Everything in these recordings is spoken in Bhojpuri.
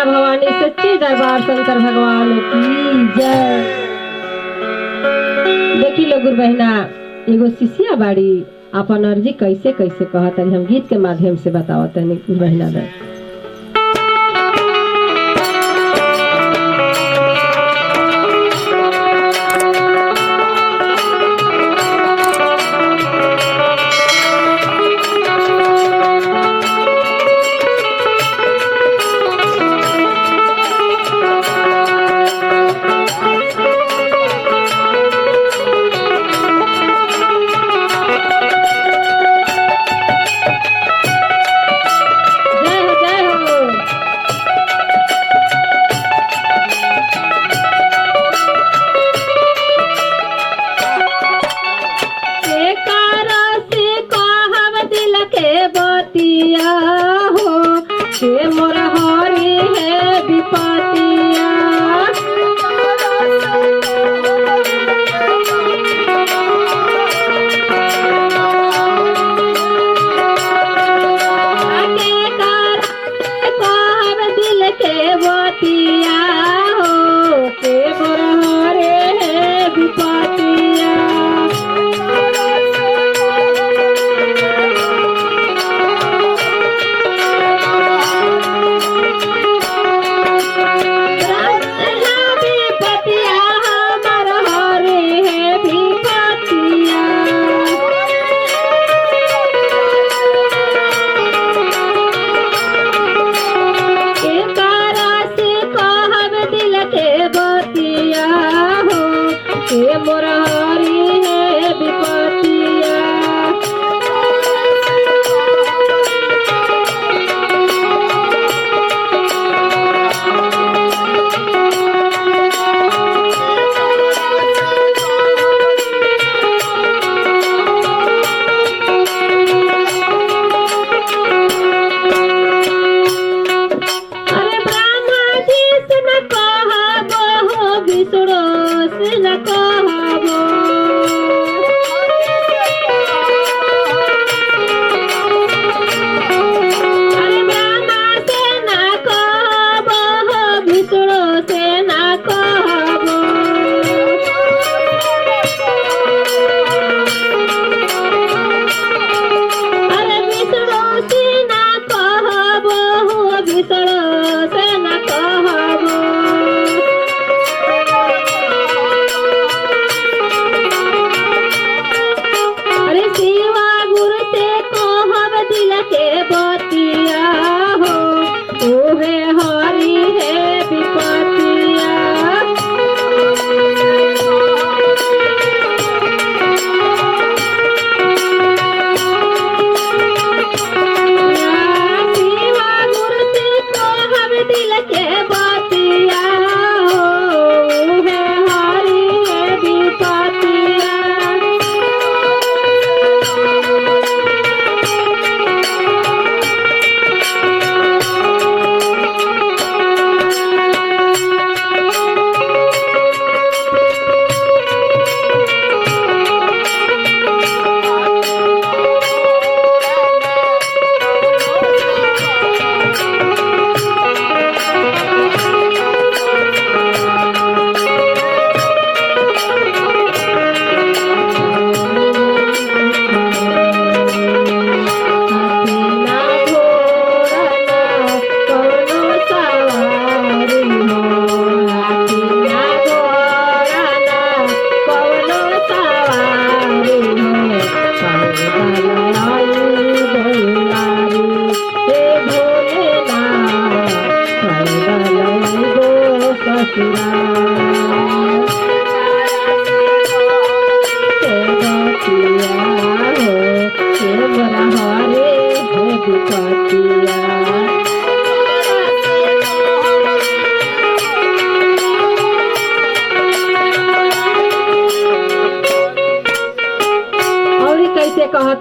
भवानी सच्चे दरबार शंकर भगवान की जय। देखी लो गुरु बहना, एगो शिष्या बाड़ी अपन अर्जी कैसे कैसे कहत हम गीत के माध्यम से बतावत गुरु बहना बे।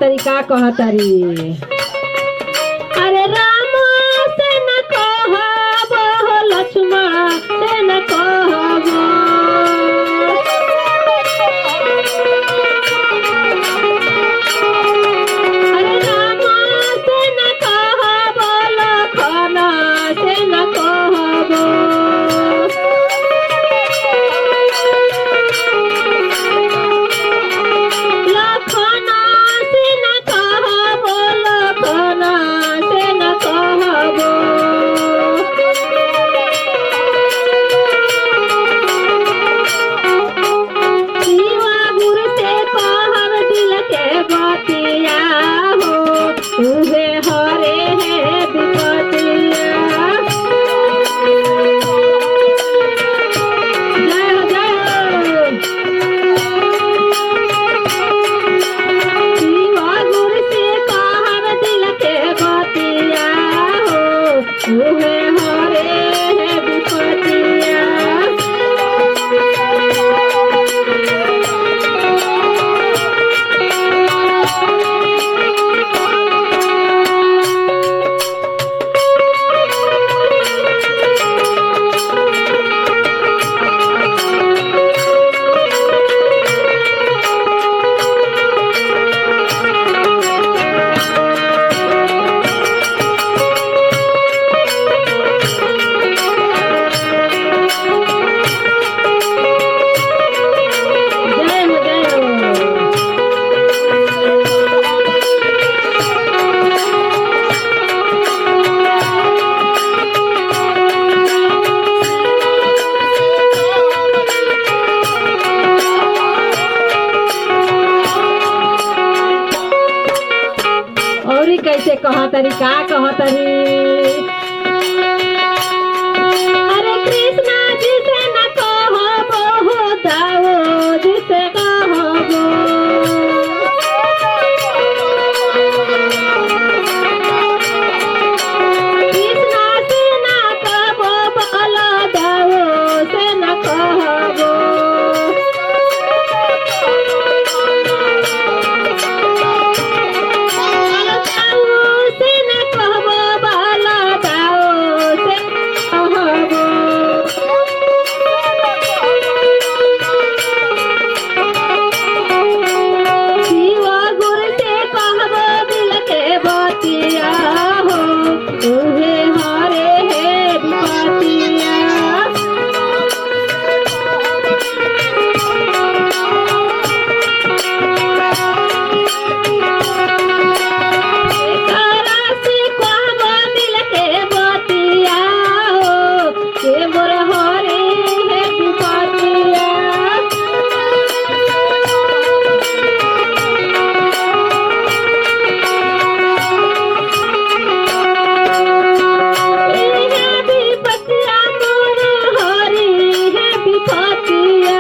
तरीका कह तरी अरे राम से न कहबो लक्ष्मण से न कहबो अरे राम से न कहबो लखन से न कहबो कहबो लखना से न कहबो लखना से न कहबो शिवा गुरु से कहब दिल के बतिया हो उहे हरे है विपतिया जय हो जय हो शिवा गुरु से कहब दिल के बतिया हो उहे हरे है विपतिया जय हो जय हो और ही कैसे कहा तरी का कहा तरी हरे कृष्णा जी से न कहबो हो दाओ जी से कहबो कृष्णा से न कहबो बोलो दाओ से न कहबो से न कहबो बाला दाओ से कहबो शिवा गुरु से कहबो दिल के बतिया हो उहे हरे है विपतिया एकरा से कहबो दिल के बतिया हो के मोर हरे है विपतिया इहे विपतिया मोर हरे है विपतिया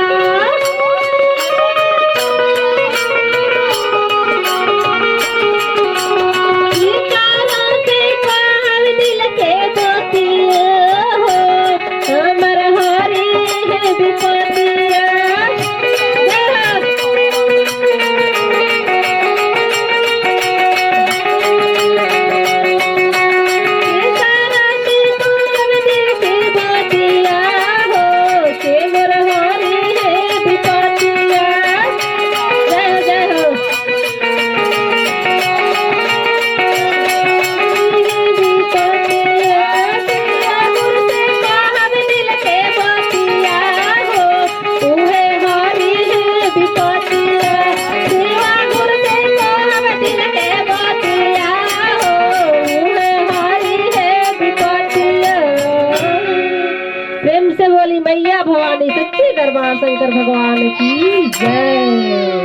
विचारा से कहब दिल के बतिया हो हमर हरे है विपतिया विचारा से कहब दिल के बतिया हो के मोर हरे है विपतिया जय हो विपतिया शिवा गुरु से कहब दिल के बतिया हो उहे हरि है विपतिया शिवा गुरु से कहब दिल के बतिया हो उहे हरि है विपतिया प्रेम से बोली मैया भवानी सच्चे दरबार शंकर भगवान की जय।